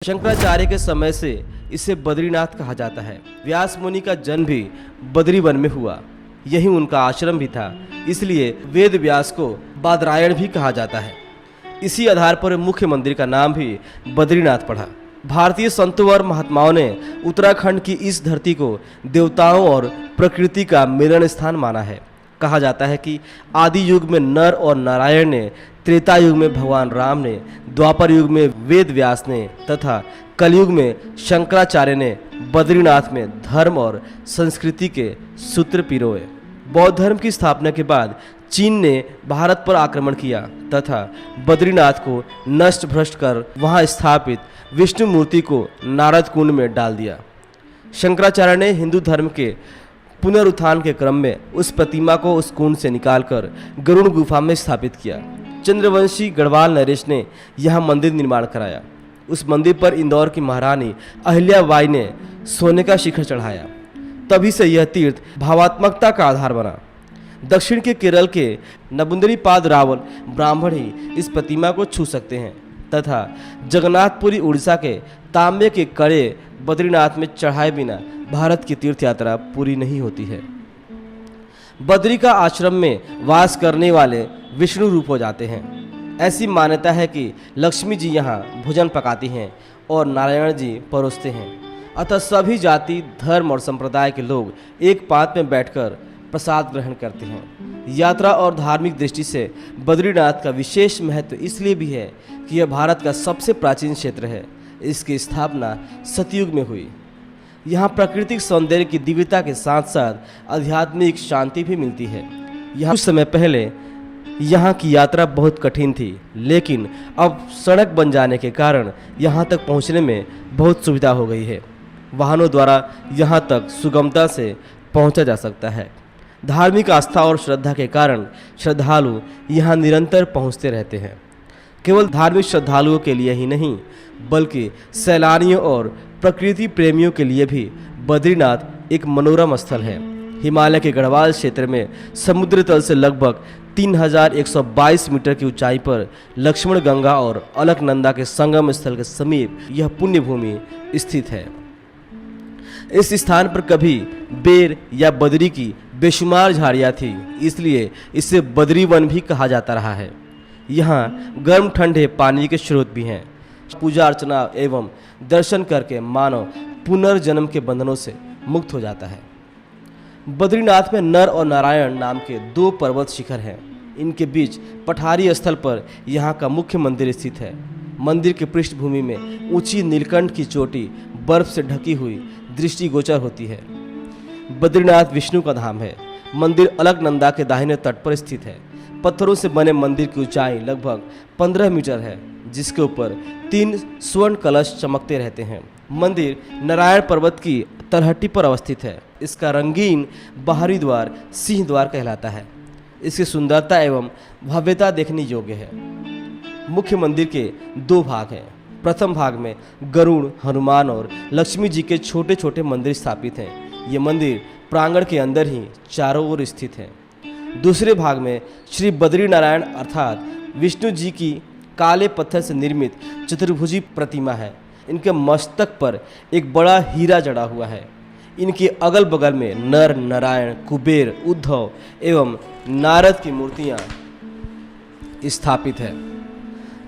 शंकराचार्य के समय से इसे बद्रीनाथ कहा जाता है। व्यास मुनि का जन्म भी बद्री वन में हुआ, यही उनका आश्रम भी था, इसलिए वेद व्यास को बादरायण भी कहा जाता है। इसी आधार पर मुख्य मंदिर का नाम भी बद्रीनाथ पड़ा। भारतीय संतों और महात्माओं ने उत्तराखंड की इस धरती को देवताओं और प्रकृति का मिलन स्थान माना है। कहा जाता है कि आदि युग में नर और नारायण ने, त्रेता युग में भगवान राम ने, द्वापर युग में वेद व्यास ने तथा कलयुग में शंकराचार्य ने बद्रीनाथ में धर्म और संस्कृति के सूत्र पिरोए। बौद्ध धर्म की स्थापना के बाद चीन ने भारत पर आक्रमण किया तथा बद्रीनाथ को नष्ट भ्रष्ट कर वहां स्थापित विष्णु मूर्ति को नारद कुंड में डाल दिया। शंकराचार्य ने हिंदू धर्म के पुनरुत्थान के क्रम में उस प्रतिमा को उस कुंड से निकालकर गरुड़ गुफा में स्थापित किया। चंद्रवंशी गढ़वाल नरेश ने यहाँ मंदिर निर्माण कराया। उस मंदिर पर इंदौर की महारानी अहिल्याबाई ने सोने का शिखर चढ़ाया। तभी से यह तीर्थ भावात्मकता का आधार बना। दक्षिण के केरल के नबुंदरीपाद रावल ब्राह्मण ही इस प्रतिमा को छू सकते हैं तथा जगन्नाथपुरी उड़ीसा के तांबे के कड़े बद्रीनाथ में चढ़ाए बिना भारत की तीर्थ यात्रा पूरी नहीं होती है। बद्री का आश्रम में वास करने वाले विष्णु रूप हो जाते हैं। ऐसी मान्यता है कि लक्ष्मी जी यहाँ भोजन पकाती हैं और नारायण जी परोसते हैं। अतः सभी जाति, धर्म और संप्रदाय के लोग एक पात में बैठकर प्रसाद ग्रहण करते हैं। यात्रा और धार्मिक दृष्टि से बद्रीनाथ का विशेष महत्व इसलिए भी है कि यह भारत का सबसे प्राचीन क्षेत्र है। इसकी स्थापना सतयुग में हुई। यहाँ प्राकृतिक सौंदर्य की दिव्यता के साथ साथ आध्यात्मिक शांति भी मिलती है। यहाँ कुछ समय पहले यहाँ की यात्रा बहुत कठिन थी, लेकिन अब सड़क बन जाने के कारण यहाँ तक पहुँचने में बहुत सुविधा हो गई है। वाहनों द्वारा यहाँ तक सुगमता से पहुँचा जा सकता है। धार्मिक आस्था और श्रद्धा के कारण श्रद्धालु यहाँ निरंतर पहुँचते रहते हैं। केवल धार्मिक श्रद्धालुओं के लिए ही नहीं, बल्कि सैलानियों और प्रकृति प्रेमियों के लिए भी बद्रीनाथ एक मनोरम स्थल है। हिमालय के गढ़वाल क्षेत्र में समुद्र तल से लगभग 3122 मीटर की ऊंचाई पर लक्ष्मण गंगा और अलकनंदा के संगम स्थल के समीप यह पुण्य भूमि स्थित है। इस स्थान पर कभी बेर या बद्री की बेशुमार झाड़ियाँ थी, इसलिए इसे बद्री वन भी कहा जाता रहा है। यहाँ गर्म ठंडे पानी के स्रोत भी हैं। पूजा अर्चना एवं दर्शन करके मानव पुनर्जन्म के बंधनों से मुक्त हो जाता है। बद्रीनाथ में नर और नारायण नाम के 2 पर्वत शिखर हैं। इनके बीच पठारी स्थल पर यहाँ का मुख्य मंदिर स्थित है। मंदिर की पृष्ठभूमि में ऊंची नीलकंठ की चोटी बर्फ से ढकी हुई दृष्टिगोचर होती है। बद्रीनाथ विष्णु का धाम है। मंदिर अलकनंदा के दाहिने तट पर स्थित है। पत्थरों से बने मंदिर की ऊंचाई लगभग 15 मीटर है, जिसके ऊपर 3 स्वर्ण कलश चमकते रहते हैं। मंदिर नारायण पर्वत की तलहटी पर अवस्थित है। इसका रंगीन बाहरी द्वार सिंह द्वार कहलाता है। इसकी सुंदरता एवं भव्यता देखने योग्य है। मुख्य मंदिर के 2 भाग हैं। प्रथम भाग में गरुड़, हनुमान और लक्ष्मी जी के छोटे छोटे मंदिर स्थापित हैं। ये मंदिर प्रांगण के अंदर ही चारों ओर स्थित है। दूसरे भाग में श्री बद्री नारायण अर्थात विष्णु जी की काले पत्थर से निर्मित चतुर्भुजी प्रतिमा है। इनके मस्तक पर एक बड़ा हीरा जड़ा हुआ है। इनके अगल बगल में नर, नारायण, कुबेर, उद्धव एवं नारद की मूर्तियां स्थापित है।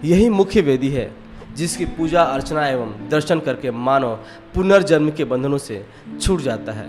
यही मुख्य वेदी है जिसकी पूजा अर्चना एवं दर्शन करके मानव पुनर्जन्म के बंधनों से छूट जाता है।